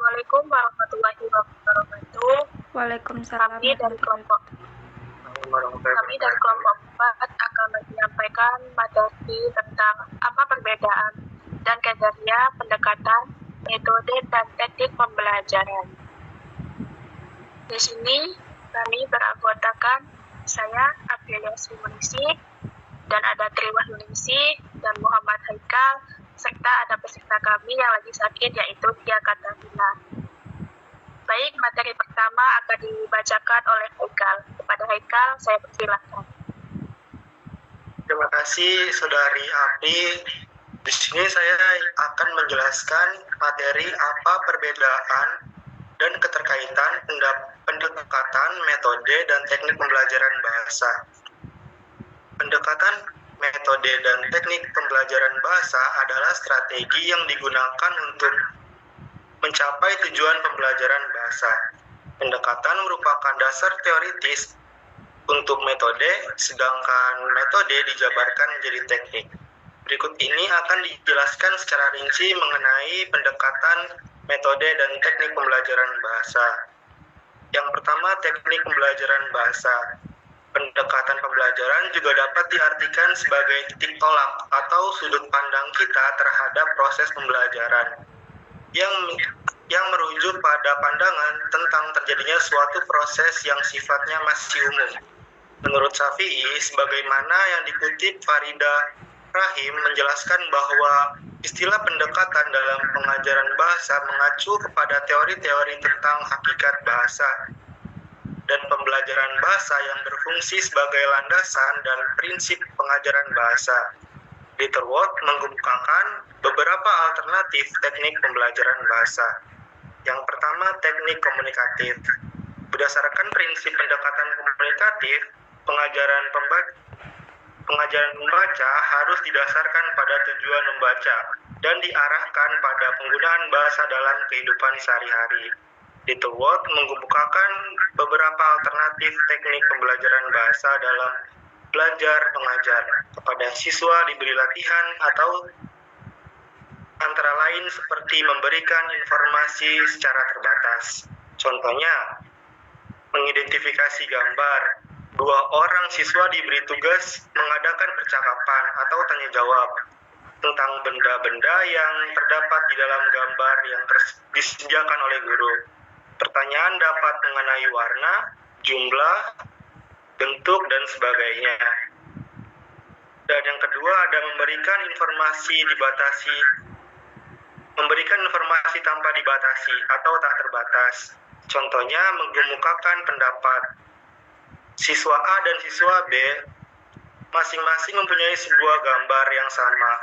Assalamualaikum warahmatullahi wabarakatuh. Waalaikumsalam Kami dari kelompok 4 akan menyampaikan materi tentang apa perbedaan dan kriteria pendekatan, metode, dan teknik pembelajaran. Di sini kami beranggotakan saya Aprilia Srimunisi, dan ada Tri Wahyuningsih dan Muhammad Haikal, serta ada peserta kami yang lagi sakit yaitu Tia Katarina. Baik, materi pertama akan dibacakan oleh Haikal. Kepada Haikal, saya persilahkan. Terima kasih Saudari Apri. Di sini saya akan menjelaskan materi apa perbedaan dan keterkaitan pendekatan, metode, dan teknik pembelajaran bahasa. Pendekatan, metode, dan teknik pembelajaran bahasa adalah strategi yang digunakan untuk mencapai tujuan pembelajaran bahasa. Pendekatan merupakan dasar teoritis untuk metode, sedangkan metode dijabarkan menjadi teknik. Berikut ini akan dijelaskan secara rinci mengenai pendekatan, metode, dan teknik pembelajaran bahasa. Yang pertama, teknik pembelajaran bahasa. Pendekatan pembelajaran juga dapat diartikan sebagai titik tolak atau sudut pandang kita terhadap proses pembelajaran yang merujuk pada pandangan tentang terjadinya suatu proses yang sifatnya masih umum. Menurut Syafi'i, sebagaimana yang dikutip Farida Rahim menjelaskan bahwa istilah pendekatan dalam pengajaran bahasa mengacu kepada teori-teori tentang hakikat bahasa dan pembelajaran bahasa yang berfungsi sebagai landasan dan prinsip pengajaran bahasa. Litterworth mengemukakan beberapa alternatif teknik pembelajaran bahasa. Yang pertama, teknik komunikatif. Berdasarkan prinsip pendekatan komunikatif, pengajaran pembaca harus didasarkan pada tujuan membaca dan diarahkan pada penggunaan bahasa dalam kehidupan sehari-hari. Litterworth mengemukakan beberapa alternatif teknik pembelajaran bahasa dalam belajar mengajar. Kepada siswa diberi latihan atau antara lain seperti memberikan informasi secara terbatas. Contohnya, mengidentifikasi gambar. 2 orang siswa diberi tugas mengadakan percakapan atau tanya jawab tentang benda-benda yang terdapat di dalam gambar yang disediakan oleh guru. Pertanyaan dapat mengenai warna, jumlah, bentuk, dan sebagainya. Dan yang kedua ada memberikan informasi tanpa dibatasi atau tak terbatas. Contohnya mengemukakan pendapat. Siswa A dan siswa B masing-masing mempunyai sebuah gambar yang sama,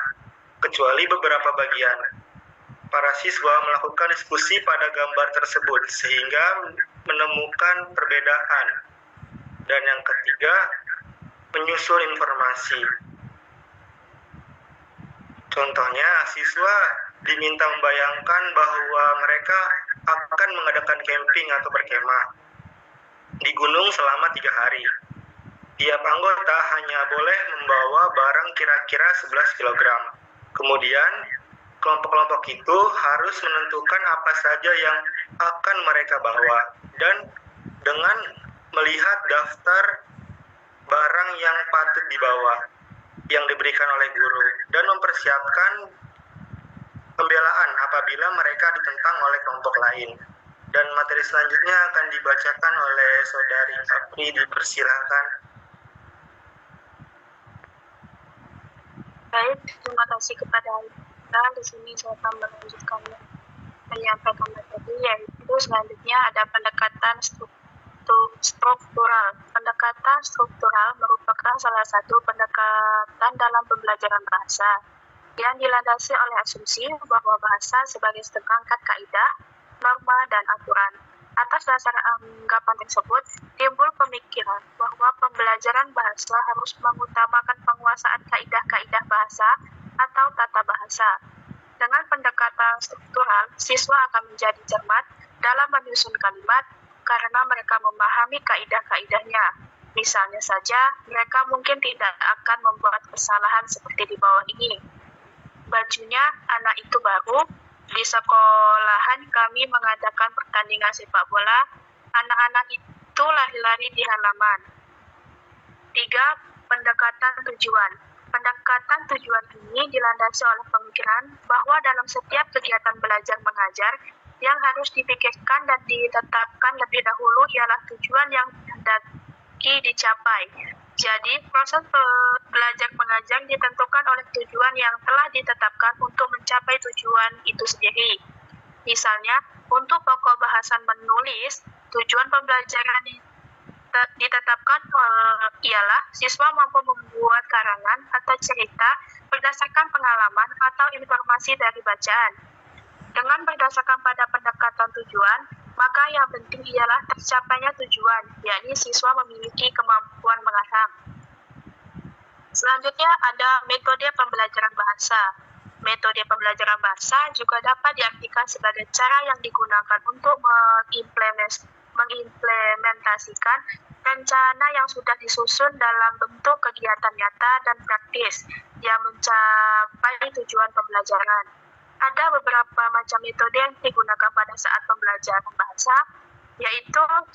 kecuali beberapa bagian. Para siswa melakukan diskusi pada gambar tersebut sehingga menemukan perbedaan. Dan yang ketiga, menyusun informasi. Contohnya, siswa diminta membayangkan bahwa mereka akan mengadakan camping atau berkemah di gunung selama 3 hari. Tiap anggota hanya boleh membawa barang kira-kira 11 kg. Kemudian, kelompok-kelompok itu harus menentukan apa saja yang akan mereka bawa. Dan dengan melihat daftar barang yang patut dibawa yang diberikan oleh guru dan mempersiapkan pembelaan apabila mereka ditentang oleh kelompok lain. Dan materi selanjutnya akan dibacakan oleh Saudari Apri, dipersilakan. Baik, terima kasih kepada Haikal. Di sini saya akan melanjutkan menyampaikan materi, yaitu selanjutnya ada pendekatan struktural. Pendekatan struktural merupakan salah satu pendekatan dalam pembelajaran bahasa yang dilandasi oleh asumsi bahwa bahasa sebagai seperangkat kaidah, norma, dan aturan. Atas dasar anggapan tersebut, timbul pemikiran bahwa pembelajaran bahasa harus mengutamakan penguasaan kaidah-kaidah bahasa atau tata bahasa. Dengan pendekatan struktural, siswa akan menjadi cermat dalam menyusun kalimat karena mereka memahami kaidah-kaidahnya. Misalnya saja, mereka mungkin tidak akan membuat kesalahan seperti di bawah ini. Bajunya anak itu baru, Di sekolahan kami mengadakan pertandingan sepak bola. Anak-anak itu lari-lari di halaman. 3. Pendekatan tujuan. Pendekatan tujuan ini dilandasi oleh pemikiran bahwa dalam setiap kegiatan belajar mengajar, yang harus dipikirkan dan ditetapkan lebih dahulu ialah tujuan yang hendaki dicapai. Jadi, proses belajar mengajar ditentukan oleh tujuan yang telah ditetapkan untuk mencapai tujuan itu sendiri. Misalnya, untuk pokok bahasan menulis, tujuan pembelajaran ditetapkan ialah siswa mampu membuat karangan atau cerita berdasarkan pengalaman atau informasi dari bacaan. Dengan berdasarkan pada pendekatan tujuan, maka yang penting ialah tercapainya tujuan, yakni siswa memiliki kemampuan mengarang. Selanjutnya ada metode pembelajaran bahasa. Metode pembelajaran bahasa juga dapat diartikan sebagai cara yang digunakan untuk mengimplementasikan rencana yang sudah disusun dalam bentuk kegiatan nyata dan praktis yang mencapai tujuan pembelajaran. Ada beberapa macam metode yang digunakan pada saat pembelajaran bahasa, yaitu 1.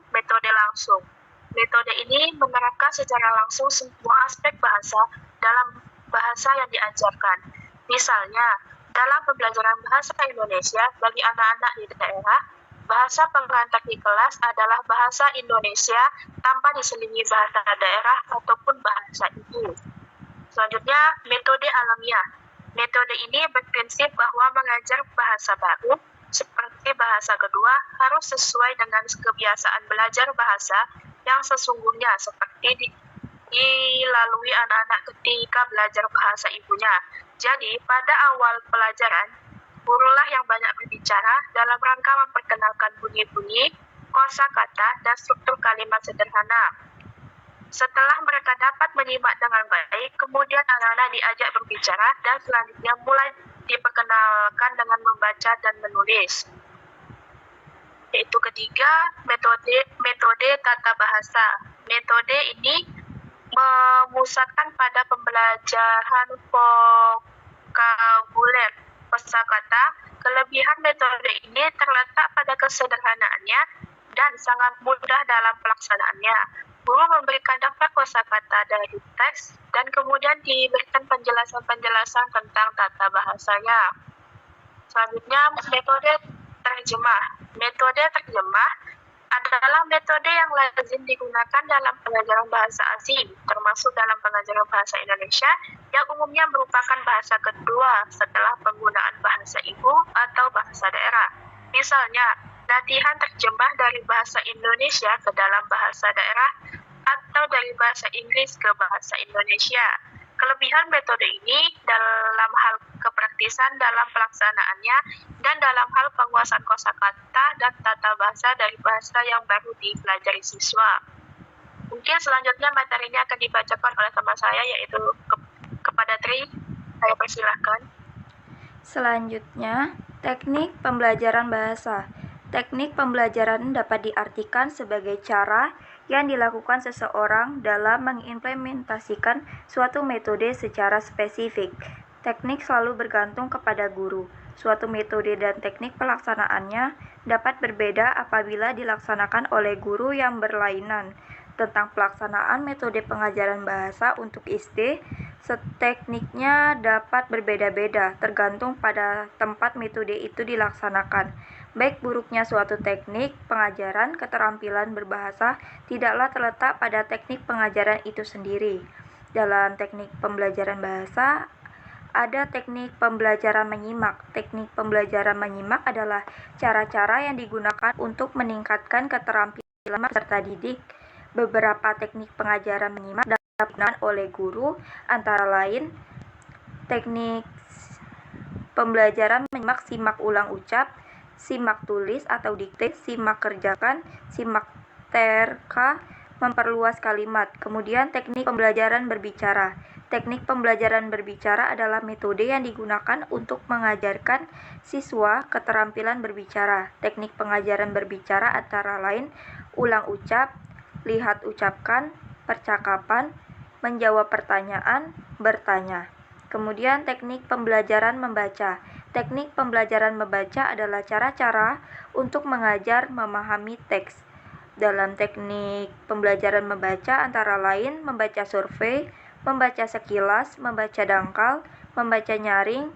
Metode langsung. Metode ini menerapkan secara langsung semua aspek bahasa dalam bahasa yang diajarkan. Misalnya, dalam pembelajaran bahasa Indonesia bagi anak-anak di daerah, bahasa pengantar di kelas adalah bahasa Indonesia tanpa diselingi bahasa daerah ataupun bahasa ibu. Selanjutnya, metode alamiah. Metode ini berprinsip bahwa mengajar bahasa baru, seperti bahasa kedua, harus sesuai dengan kebiasaan belajar bahasa yang sesungguhnya seperti dilalui anak-anak ketika belajar bahasa ibunya. Jadi, pada awal pelajaran, gurulah yang banyak berbicara dalam rangka memperkenalkan bunyi-bunyi, kosakata, dan struktur kalimat sederhana. Setelah mereka dapat menyimak dengan baik, kemudian anak-anak diajak berbicara dan selanjutnya mulai diperkenalkan dengan membaca dan menulis. Yaitu ketiga, metode tata bahasa. Metode ini memusatkan pada pembelajaran vokabuler kosakata. Kelebihan metode ini terletak pada kesederhanaannya dan sangat mudah dalam pelaksanaannya. Guru memberikan daftar kosakata dari teks dan kemudian diberikan penjelasan-penjelasan tentang tata bahasanya. Selanjutnya, metode terjemah. Metode terjemah adalah metode yang lazim digunakan dalam pengajaran bahasa asing, termasuk dalam pengajaran bahasa Indonesia, yang umumnya merupakan bahasa kedua setelah penggunaan bahasa ibu atau bahasa daerah. Misalnya, latihan terjemah dari bahasa Indonesia ke dalam bahasa daerah atau dari bahasa Inggris ke bahasa Indonesia. Kelebihan metode ini dalam hal kepraktisan dalam pelaksanaannya dan dalam hal penguasaan kosakata dan tata bahasa dari bahasa yang baru dipelajari siswa. Mungkin selanjutnya materinya akan dibacakan oleh teman saya, yaitu kepada Tri. Saya persilahkan. Selanjutnya, teknik pembelajaran bahasa. Teknik pembelajaran dapat diartikan sebagai cara yang dilakukan seseorang dalam mengimplementasikan suatu metode secara spesifik. Teknik selalu bergantung kepada guru. Suatu metode dan teknik pelaksanaannya dapat berbeda apabila dilaksanakan oleh guru yang berlainan. Tentang pelaksanaan metode pengajaran bahasa untuk SD, tekniknya dapat berbeda-beda tergantung pada tempat metode itu dilaksanakan. Baik buruknya suatu teknik pengajaran keterampilan berbahasa tidaklah terletak pada teknik pengajaran itu sendiri. Dalam teknik pembelajaran bahasa, ada teknik pembelajaran menyimak. Teknik pembelajaran menyimak adalah cara-cara yang digunakan untuk meningkatkan keterampilan peserta didik. Beberapa teknik pengajaran menyimak dapat digunakan oleh guru, antara lain teknik pembelajaran menyimak simak ulang ucap, simak tulis atau dikte, simak kerjakan, simak terka, memperluas kalimat. Kemudian teknik pembelajaran berbicara. Teknik pembelajaran berbicara adalah metode yang digunakan untuk mengajarkan siswa keterampilan berbicara. Teknik pengajaran berbicara antara lain ulang ucap, lihat ucapkan, percakapan, menjawab pertanyaan, bertanya. Kemudian teknik pembelajaran membaca. Teknik pembelajaran membaca adalah cara-cara untuk mengajar memahami teks. Dalam teknik pembelajaran membaca antara lain membaca survei, membaca sekilas, membaca dangkal, membaca nyaring,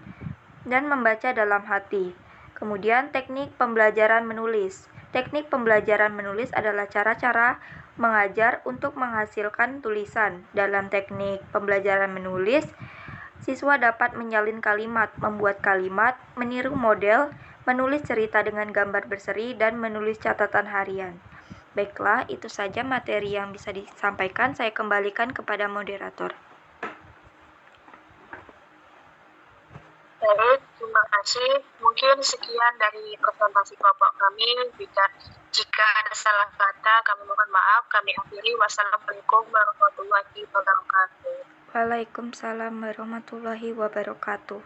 dan membaca dalam hati. Kemudian teknik pembelajaran menulis. Teknik pembelajaran menulis adalah cara-cara mengajar untuk menghasilkan tulisan. Dalam teknik pembelajaran menulis, siswa dapat menyalin kalimat, membuat kalimat, meniru model, menulis cerita dengan gambar berseri, dan menulis catatan harian. Baiklah, itu saja materi yang bisa disampaikan. Saya kembalikan kepada moderator. Baik, terima kasih. Mungkin sekian dari presentasi kelompok kami. Jika ada salah kata, kami mohon maaf. Kami akhiri. Wassalamualaikum warahmatullahi wabarakatuh. Waalaikumsalam warahmatullahi wabarakatuh.